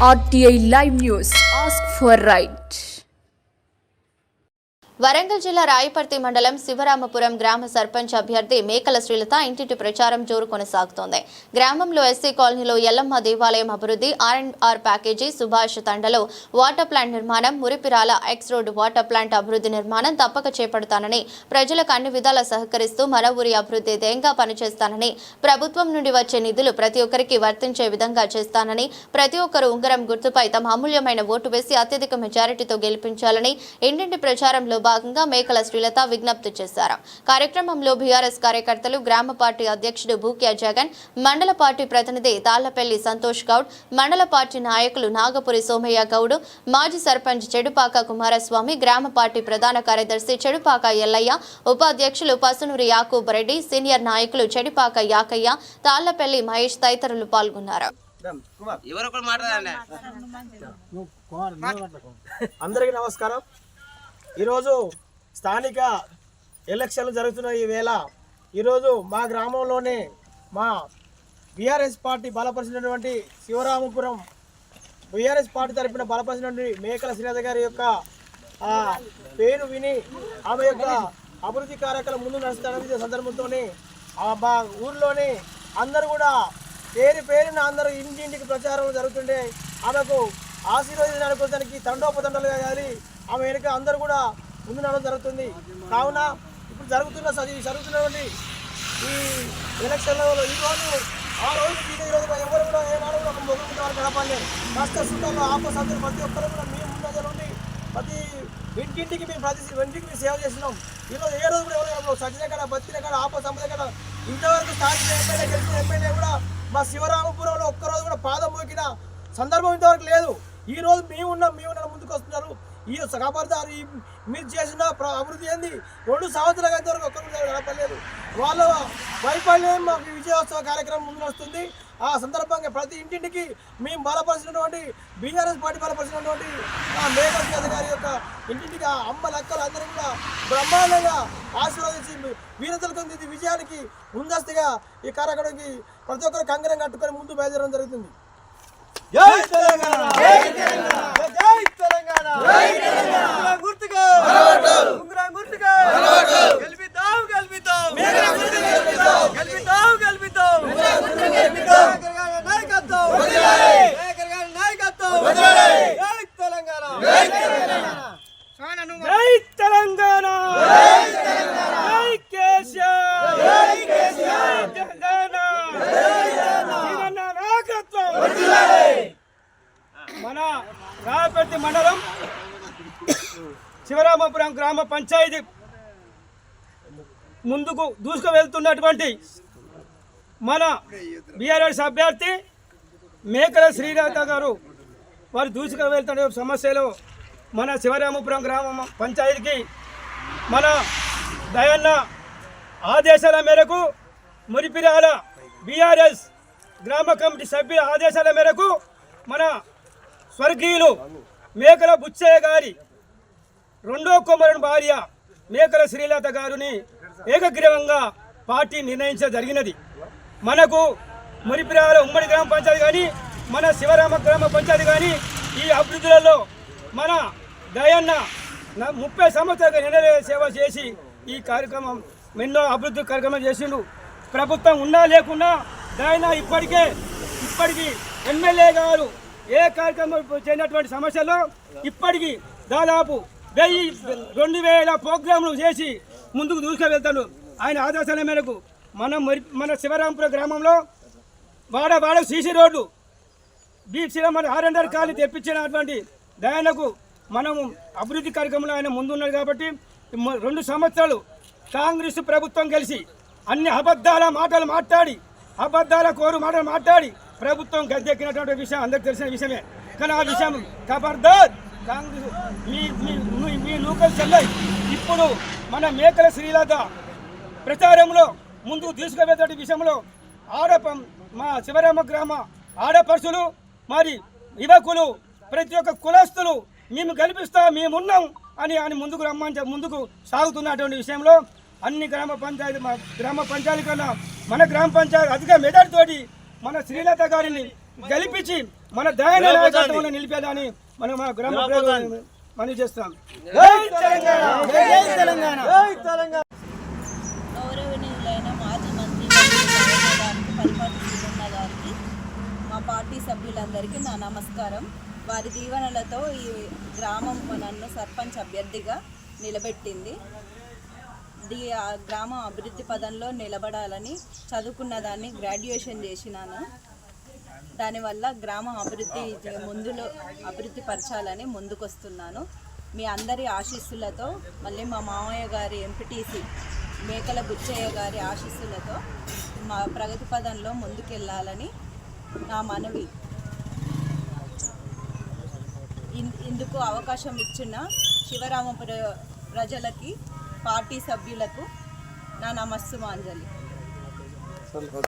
RTI Live News. Ask for right. Warangal జిల్లా రాయపర్తి మండలం శివరామపురం గ్రామ సర్పంచ్ అభ్యర్థి మేకల శ్రీలత ఇంటింటి ప్రచారం జోరు కొనసాగుతోంది. గ్రామంలో ఎస్సీ కాలనీలో ఎల్లమ్మ దేవాలయం అభివృద్ధి, R&R ప్యాకేజీ, సుభాష్ తండలో వాటర్ ప్లాంట్ నిర్మాణం, Muripirala X road water plant అభివృద్ధి నిర్మాణం తప్పక చేపడతానని, ప్రజలకు అన్ని విధాలా సహకరిస్తూ మన ఊరి అభివృద్ధి ధ్యేయంగా పనిచేస్తానని, ప్రభుత్వం నుండి వచ్చే నిధులు ప్రతి ఒక్కరికి వర్తించే విధంగా చేస్తానని, ప్రతి ఒక్కరు ఉంగరం గుర్తుపై తమ అమూల్యమైన ఓటు వేసి అత్యధిక మెజారిటీతో గెలిపించాలని ఇంటింటి ప్రచారంలో భాగంగా మేకల శ్రీలత విజ్ఞప్తి చేశారు. కార్యక్రమంలో బీఆర్ఎస్ కార్యకర్తలు, గ్రామ పార్టీ అధ్యక్షుడు భూక్యా జగన్, మండల పార్టీ ప్రతినిధి తాళ్లపల్లి సంతోష్ గౌడ్, మండల పార్టీ నాయకులు నాగపురి సోమయ్య గౌడ్, మాజీ సర్పంచ్ చెడుపాక కుమారస్వామి, గ్రామ పార్టీ ప్రధాన కార్యదర్శి చెడుపాక ఎల్లయ్య, ఉపాధ్యక్షులు పసునూరి యాకూబ్ రెడ్డి, సీనియర్ నాయకులు చెడుపాక యాకయ్య, తాళ్లపల్లి మహేష్ తదితరులు పాల్గొన్నారు. అందరికీ నమస్కారం. ఈరోజు స్థానిక ఎలక్షన్లు జరుగుతున్న ఈ వేళ ఈరోజు మా గ్రామంలోనే మా BRS party బలపరిచినటువంటి Sivaramapuram BRS party తరఫున బలపరిచినటువంటి మేకల శ్రీలత గారి యొక్క పేరు విని ఆమె యొక్క అభివృద్ధి కార్యక్రమం ముందు నడుస్తున్న సందర్భంతోనే మా ఊర్లోని అందరూ కూడా పేరున అందరూ ఇంటింటికి ప్రచారం జరుగుతుండే ఆమెకు ఆశీర్వదించడానికి తండోపతండలుగా కానీ ఆమె వెనుక అందరూ కూడా ముందు నడవడం జరుగుతుంది. కావున ఇప్పుడు జరుగుతున్నటువంటి ఈ ఎలక్షన్లలో ఈరోజు ఎవరు కూడా ఏమాడు ఒక మొగ్గు వారు గడపాలి. కష్ట సుఖాల్లో ఆపసంతులు ప్రతి ఒక్కరు కూడా మేము ముందు నుండి ప్రతి ఇంటింటికి మేము సేవ చేస్తున్నాం. ఈరోజు ఏ రోజు కూడా ఎవరు సచిన కాడ బతికిన కాడ ఆపసంపద కాడ ఇంతవరకు స్థానిక ఎమ్మెల్యే గెలిచిన ఎమ్మెల్యే కూడా మా శివరామపురంలో ఒక్కరోజు కూడా పాదం మోకిన సందర్భం ఇంతవరకు లేదు. ఈ రోజు మేమున్న ముందుకు వస్తున్నారు. ఈ సభాపడతారు మీరు చేసిన అభివృద్ధి ఏంది 2 సంవత్సరాల వరకు ఒక్కరు గడపలేదు. వాళ్ళ వైఫల్యం మాకు విజయోత్సవ కార్యక్రమం ముందు వస్తుంది. ఆ సందర్భంగా ప్రతి ఇంటింటికి మేము బలపరిచినటువంటి బీఆర్ఎస్ పార్టీ బలపరిచినటువంటి మేకల శ్రీలత గారి యొక్క ఇంటింటికి అమ్మ లక్కలు అందరూ కూడా బ్రహ్మాండంగా ఆశీర్వదించి వీరతలకు విజయానికి ముందస్తుగా ఈ కార్యక్రమానికి ప్రతి ఒక్కరు కంకణం కట్టుకొని ముందు బయలుదేరడం జరుగుతుంది. జై తెలంగాణ, జై తెలంగాణ, జై తెలంగాణ, జై తెలంగాణ. గుర్తుగా గుర్తుగా గెలిపిద్దాం మేకల గుర్తుగా గెలిపిద్దాం నాయకత్వం నాయకత్వం. జై తెలంగాణ, జై తెలంగాణ, జై తెలంగాణ, జై కేసీఆర్, జై కేసీఆర్, మన రాయపర్తి మండలం శివరామపురం గ్రామ పంచాయతీ ముందుకు దూసుకు వెళ్తున్నటువంటి మన బీఆర్ఎస్ అభ్యర్థి మేకల శ్రీలత గారు వారు దూసుకు వెళ్తున్న సమస్యలో మన శివరామపురం గ్రామ పంచాయతీకి మన దయన్న ఆదేశాల మేరకు మురిపిరాల బీఆర్ఎస్ గ్రామ కమిటీ సభ్యుల ఆదేశాల మేరకు మన స్వర్గీయులు మేకల బుచ్చయ్య గారి 2వ కుమారుని భార్య మేకల శ్రీలత గారిని ఏకగ్రీవంగా పార్టీ నిర్ణయించడం జరిగినది. మనకు మురిపిరాల ఉమ్మడి గ్రామ పంచాయతీ కానీ మన శివరామ గ్రామ పంచాయతీ కానీ ఈ అభివృద్ధులలో మన దయన్న 30 సంవత్సరాలుగా నిర్ణయ సేవ చేసి ఈ కార్యక్రమం ఎన్నో అభివృద్ధి కార్యక్రమం చేసిండు. ప్రభుత్వం ఉన్నా లేకున్నా దయన్న ఇప్పటికీ ఎమ్మెల్యే గారు ఏ కార్యక్రమం చేసినటువంటి సమస్యల్లో ఇప్పటికీ దాదాపు 1000-2000 ప్రోగ్రాంలు చేసి ముందుకు దూసుకు వెళ్తాడు. ఆయన ఆదేశాల మేరకు మన శివరామపురం గ్రామంలో వాడ సీసీ రోడ్డు మన R&R కాలనీ తెప్పించినటువంటి దయనకు మనము అభివృద్ధి కార్యక్రమంలో ఆయన ముందున్నాడు. కాబట్టి 2 సంవత్సరాలు కాంగ్రెస్ ప్రభుత్వం కలిసి అన్ని అబద్ధాల మాటలు మాట్లాడి ప్రభుత్వం గద్దెక్కినటువంటి విషయం అందరికి తెలిసిన విషయమే. కానీ ఆ విషయం ఖబర్దార్ కాంగ్రెస్ మీ నూకలు చెల్లై. ఇప్పుడు మన మేకల శ్రీలత ప్రచారంలో ముందుకు తీసుకువెళ్ళే విషయంలో మా శివరామ గ్రామ ఆడపడుచులు మరి యువకులు ప్రతి ఒక్క కులస్తులు మేము గెలిపిస్తా మేమున్నాం అని ముందుకు సాగుతున్నటువంటి విషయంలో అన్ని గ్రామ పంచాయతీ కన్నా మన గ్రామ పంచాయతీ అధిక మెజార్టీతోటి మన శ్రీలత గారిని గెలిపించి మన దయన నాయకత్వంలో నిలిపేదని మనం మా గ్రామ ప్రజలు మనవి చేస్తున్నాం. గౌరవనీయులైన మాజీ మంత్రి గారికి, పరిపాటి సుజన్న గారికి, మా పార్టీ సభ్యులందరికీ నా నమస్కారం. వారి దీవెనలతో ఈ గ్రామం నన్ను సర్పంచ్ అభ్యర్థిగా నిలబెట్టింది. ఆ గ్రామం అభివృద్ధి పదంలో నిలబడాలని చదువుకున్న దాన్ని గ్రాడ్యుయేషన్ చేసినాను. దానివల్ల గ్రామం అభివృద్ధి పరచాలని ముందుకొస్తున్నాను. మీ అందరి ఆశీస్సులతో, మళ్ళీ మా మామయ్య గారి ఎంపీటీసీ మేకల బుచ్చయ్య గారి ఆశీస్సులతో మా ప్రగతి పదంలో ముందుకెళ్ళాలని నా మనవి. ఇందుకు అవకాశం ఇచ్చిన శివరామపుర ప్రజలకి, పార్టీ సభ్యులకు నా నమస్సుమాంజలి.